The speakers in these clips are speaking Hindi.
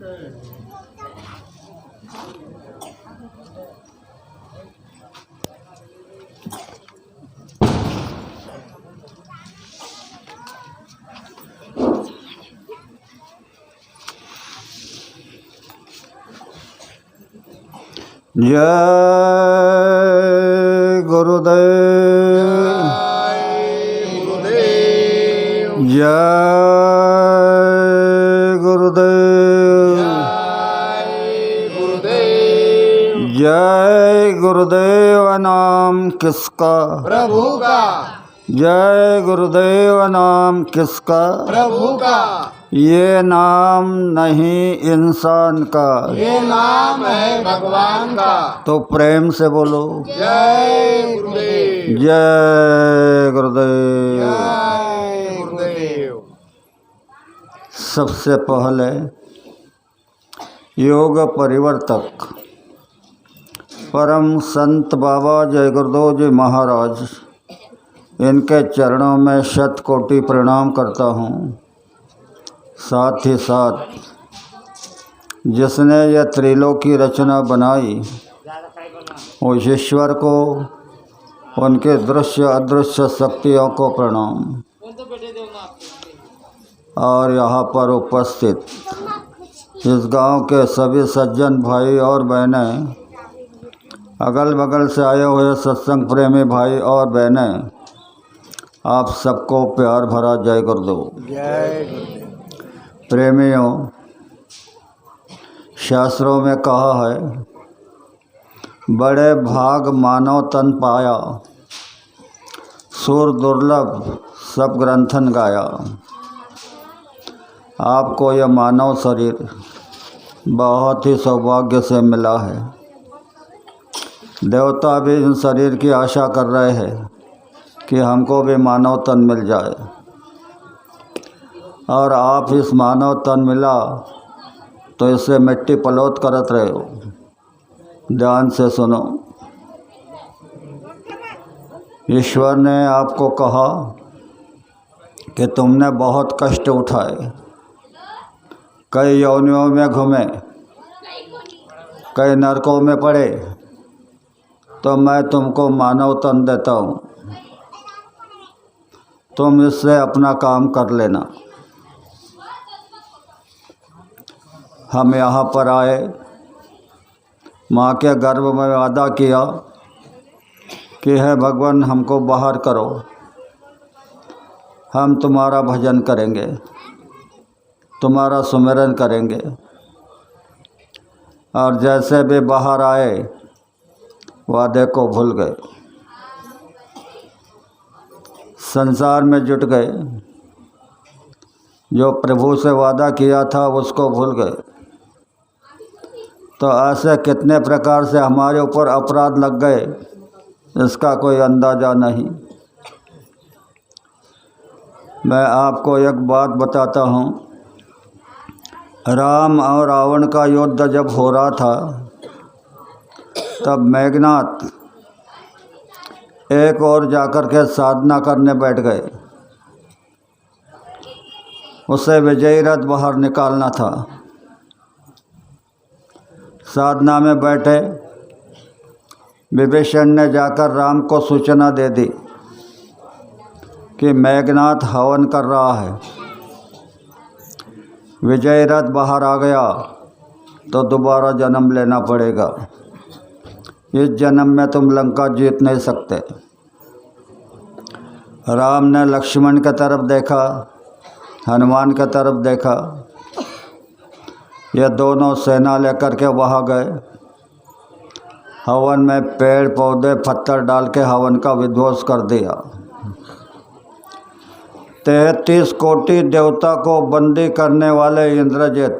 जय गुरुदेव, जय गुरुदेव, जय गुरुदेव नाम किसका? प्रभु का। जय गुरुदेव नाम किसका? प्रभु का। ये नाम नहीं इंसान का, ये नाम है भगवान का। तो प्रेम से बोलो जय गुरुदेव, जय गुरुदेव। जय गुरुदेव। सबसे पहले योग परिवर्तक परम संत बाबा जय गुरुदेव जी महाराज, इनके चरणों में शत कोटि प्रणाम करता हूँ। साथ ही साथ जिसने यह त्रिलोक की रचना बनाई उस ईश्वर को, उनके दृश्य अदृश्य शक्तियों को प्रणाम। और यहाँ पर उपस्थित इस गांव के सभी सज्जन भाई और बहनें, अगल बगल से आए हुए सत्संग प्रेमी भाई और बहनें, आप सबको प्यार भरा जय गुरुदेव। जय गुरुदेव। प्रेमियों, शास्त्रों में कहा है, बड़े भाग मानव तन पाया, सुर दुर्लभ सब ग्रंथन गाया। आपको यह मानव शरीर बहुत ही सौभाग्य से मिला है। देवता भी इन शरीर की आशा कर रहे हैं कि हमको भी मानव तन मिल जाए, और आप इस मानव तन मिला तो इससे मिट्टी पलोत करत रहे हो। ध्यान से सुनो, ईश्वर ने आपको कहा कि तुमने बहुत कष्ट उठाए, कई योनियों में घूमे, कई नरकों में पड़े, तो मैं तुमको मानव तन देता हूँ, तुम इससे अपना काम कर लेना। हम यहाँ पर आए, माँ के गर्भ में वादा किया कि हे भगवान हमको बाहर करो, हम तुम्हारा भजन करेंगे, तुम्हारा सुमिरन करेंगे। और जैसे भी बाहर आए वादे को भूल गए, संसार में जुट गए, जो प्रभु से वादा किया था उसको भूल गए। तो ऐसे कितने प्रकार से हमारे ऊपर अपराध लग गए, इसका कोई अंदाज़ा नहीं। मैं आपको एक बात बताता हूँ, राम और रावण का युद्ध जब हो रहा था, तब मेघनाथ एक और जाकर के साधना करने बैठ गए। उसे विजयी रथ बाहर निकालना था। साधना में बैठे विभीषण ने जाकर राम को सूचना दे दी कि मेघनाथ हवन कर रहा है। विजय रथ बाहर आ गया तो दोबारा जन्म लेना पड़ेगा, इस जन्म में तुम लंका जीत नहीं सकते। राम ने लक्ष्मण की तरफ देखा, हनुमान की तरफ देखा, ये दोनों सेना लेकर के वहाँ गए। हवन में पेड़ पौधे पत्थर डाल के हवन का विध्वंस कर दिया। 33 कोटि देवता को बंदी करने वाले इंद्रजित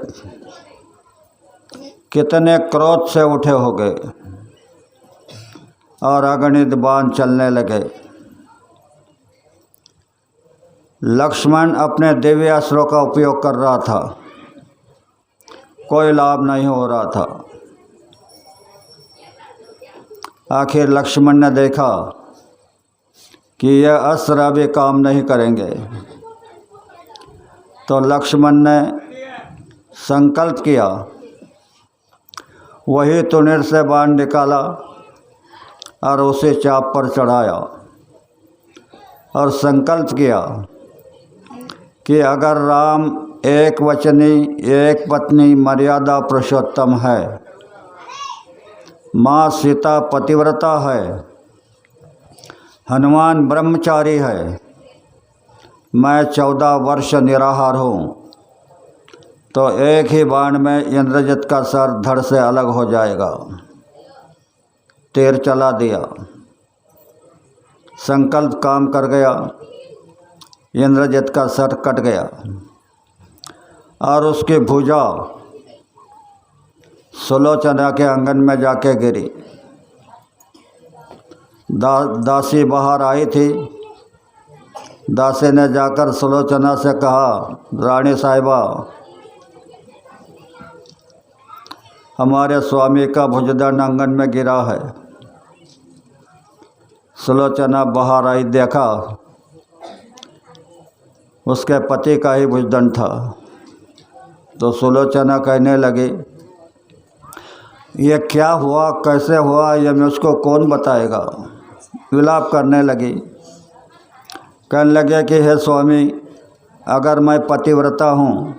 कितने क्रोध से उठे हो गए और अगणित बाण चलने लगे। लक्ष्मण अपने दिव्य अस्त्रों का उपयोग कर रहा था, कोई लाभ नहीं हो रहा था। आखिर लक्ष्मण ने देखा कि यह अस्त्र अभी काम नहीं करेंगे, तो लक्ष्मण ने संकल्प किया, वही तुनीर से बाण निकाला और उसे चाप पर चढ़ाया और संकल्प किया कि अगर राम एक वचनी एक पत्नी मर्यादा पुरुषोत्तम है, माँ सीता पतिव्रता है, हनुमान ब्रह्मचारी है, मैं 14 वर्ष निराहार हूँ, तो एक ही बाण में इंद्रजित का सर धड़ से अलग हो जाएगा। तीर चला दिया, संकल्प काम कर गया, इंद्रजित का सर कट गया और उसकी भुजा सुलोचना के आंगन में जाके गिरी। दासी बाहर आई थी। दासी ने जाकर सुलोचना से कहा, रानी साहिबा, हमारे स्वामी का भुजदंड आंगन में गिरा है। सुलोचना बाहर आई, देखा उसके पति का ही भुजदंड था। तो सुलोचना कहने लगी, ये क्या हुआ, कैसे हुआ, ये मुझको कौन बताएगा। विलाप करने लगी, कहने लगे कि हे स्वामी, अगर मैं पतिव्रता हूँ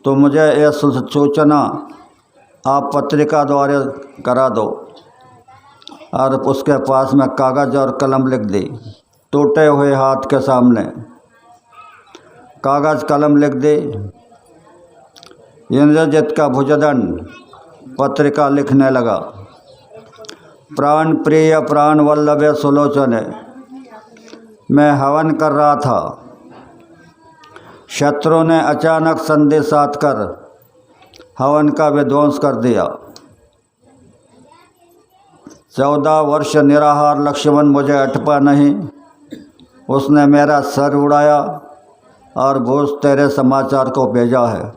तो मुझे यह सूचना आप पत्रिका द्वारा करा दो। और उसके पास में कागज़ और कलम लिख दी, टूटे हुए हाथ के सामने कागज़ कलम लिख दी। इंद्रजित का भुजदंड पत्रिका लिखने लगा, प्राण प्रिय प्राण वल्लभे सुलोचने, मैं हवन कर रहा था, शत्रु ने अचानक संधि साध कर हवन का विध्वंस कर दिया। 14 वर्ष निराहार लक्ष्मण मुझे अटपा नहीं, उसने मेरा सर उड़ाया और भूस तेरे समाचार को भेजा है।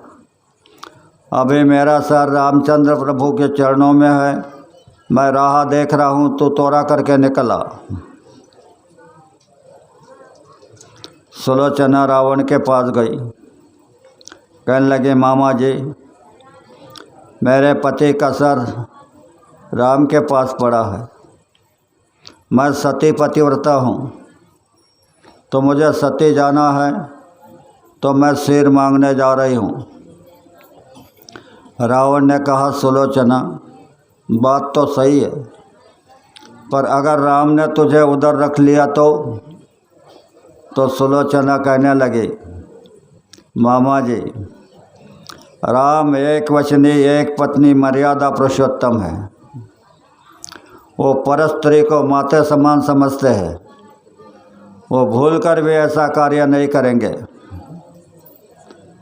अभी मेरा सर रामचंद्र प्रभु के चरणों में है, मैं राह देख रहा हूँ, तू तोड़ा करके निकला। सुलोचना रावण के पास गई, कहने लगे, मामा जी, मेरे पति का सर राम के पास पड़ा है, मैं सती पतिव्रता हूँ, तो मुझे सती जाना है, तो मैं सिर मांगने जा रही हूँ। रावण ने कहा, सुलोचना, बात तो सही है, पर अगर राम ने तुझे उधर रख लिया तो सुलोचना कहने लगी, मामा जी, राम एक वचनी एक पत्नी मर्यादा पुरुषोत्तम है, वो परस्त्री को माते समान समझते हैं, वो भूल कर भी ऐसा कार्य नहीं करेंगे।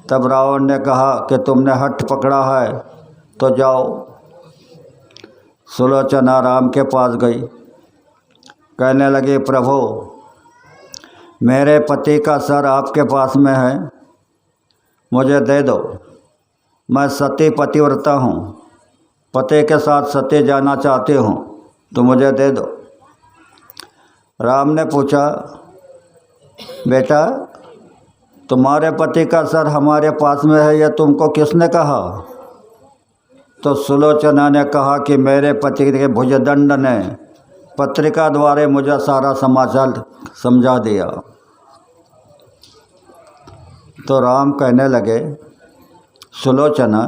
तब रावण ने कहा कि तुमने हठ पकड़ा है तो जाओ। सुलोचना राम के पास गई, कहने लगी, प्रभु, मेरे पति का सर आपके पास में है, मुझे दे दो, मैं सती पतिव्रता हूँ, पति के साथ सती जाना चाहती हूँ, तो मुझे दे दो। राम ने पूछा, बेटा, तुम्हारे पति का सर हमारे पास में है, यह तुमको किसने कहा। तो सुलोचना ने कहा कि मेरे पति के भुजदंड ने पत्रिका द्वारा मुझे सारा समाचार समझा दिया। तो राम कहने लगे, सुलोचना,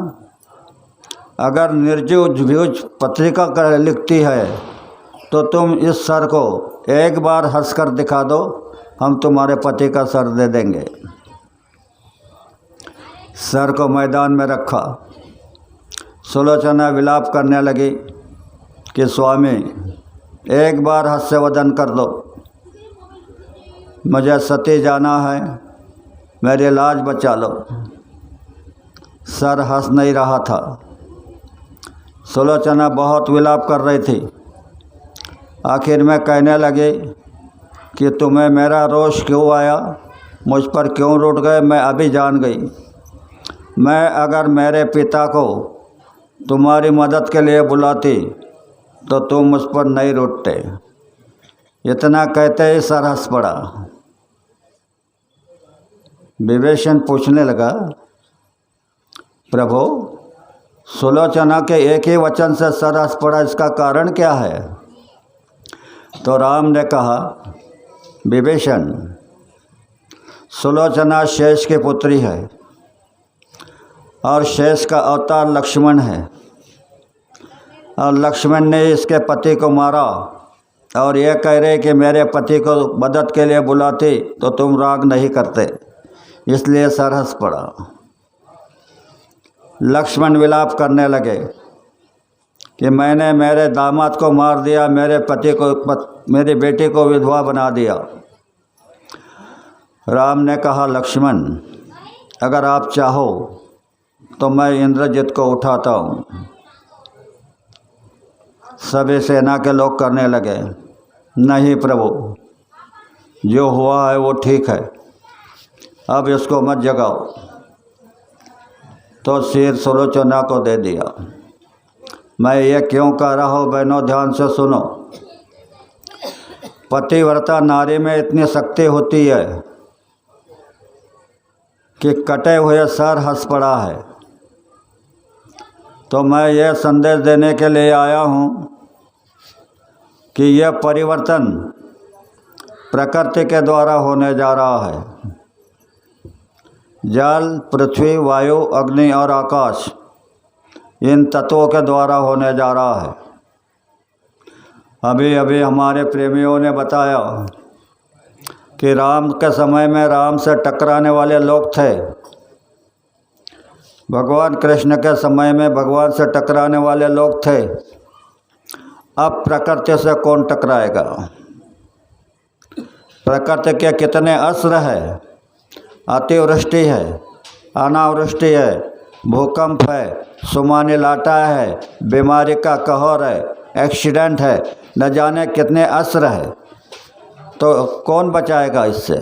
अगर निर्जीव व्यूज पत्रिका कर लिखती है तो तुम इस सर को एक बार हंसकर दिखा दो, हम तुम्हारे पति का सर दे देंगे। सर को मैदान में रखा। सुलोचना विलाप करने लगी कि स्वामी, एक बार हास्यवदन कर दो, मुझे सती जाना है, मेरी लाज बचा लो। सर हंस नहीं रहा था। सुलोचना बहुत विलाप कर रही थी। आखिर में कहने लगे कि तुम्हें मेरा रोष क्यों आया, मुझ पर क्यों रूठ गए, मैं अभी जान गई। मैं अगर मेरे पिता को तुम्हारी मदद के लिए बुलाती तो तुम मुझ पर नहीं रूठते। इतना कहते ही सर हंस पड़ा। विभीषण पूछने लगा, प्रभु, सुलोचना के एक ही वचन से सर हंस पड़ा, इसका कारण क्या है? तो राम ने कहा, विभीषण, सुलोचना शेष की पुत्री है और शेष का अवतार लक्ष्मण है, और लक्ष्मण ने इसके पति को मारा और ये कह रहे कि मेरे पति को मदद के लिए बुलाती तो तुम राग नहीं करते, इसलिए सर हंस पड़ा। लक्ष्मण विलाप करने लगे कि मैंने मेरे दामाद को मार दिया, मेरे पति को मेरी बेटी को विधवा बना दिया। राम ने कहा, लक्ष्मण, अगर आप चाहो तो मैं इंद्रजित को उठाता हूँ। सभी सेना के लोग करने लगे, नहीं प्रभु, जो हुआ है वो ठीक है, अब इसको मत जगाओ। तो सिर सुलोचना को दे दिया। मैं ये क्यों कह रहा हूँ बहनों, ध्यान से सुनो। पतिव्रता नारी में इतनी शक्ति होती है कि कटे हुए सर हंस पड़ा है। तो मैं ये संदेश देने के लिए आया हूँ कि यह परिवर्तन प्रकृति के द्वारा होने जा रहा है। जल, पृथ्वी, वायु, अग्नि और आकाश, इन तत्वों के द्वारा होने जा रहा है। अभी अभी हमारे प्रेमियों ने बताया कि राम के समय में राम से टकराने वाले लोग थे, भगवान कृष्ण के समय में भगवान से टकराने वाले लोग थे। अब प्रकृति से कौन टकराएगा? प्रकृति के कितने अस्त्र है, अतिवृष्टि है, अनावृष्टि है, भूकंप है, सुमानी लाटा है, बीमारी का कहर है, एक्सीडेंट है, न जाने कितने अस्त्र है। तो कौन बचाएगा इससे?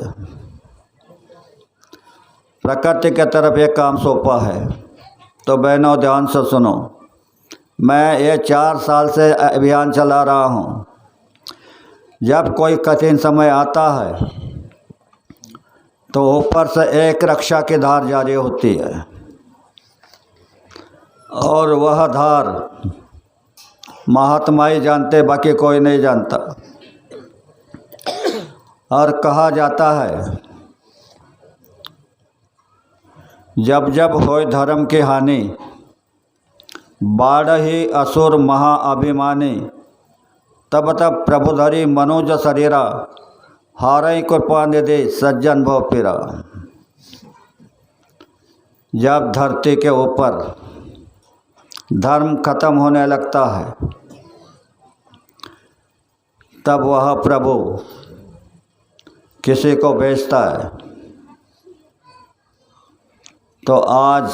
प्रकृति के तरफ एक काम सौंपा है। तो बहनों ध्यान से सुनो, मैं ये 4 साल से अभियान चला रहा हूँ। जब कोई कठिन समय आता है तो ऊपर से एक रक्षा की धार जारी होती है, और वह धार महात्मा ही जानते, बाकी कोई नहीं जानता। और कहा जाता है, जब जब होय धर्म की हानि, बाढ़ ही असुर महाअभिमानी, तब तब प्रभुधरी मनोज शरीरा, हारई कृपा निधि सज्जन भव पीरा। जब धरती के ऊपर धर्म खत्म होने लगता है, तब वह प्रभु किसी को भेजता है। तो आज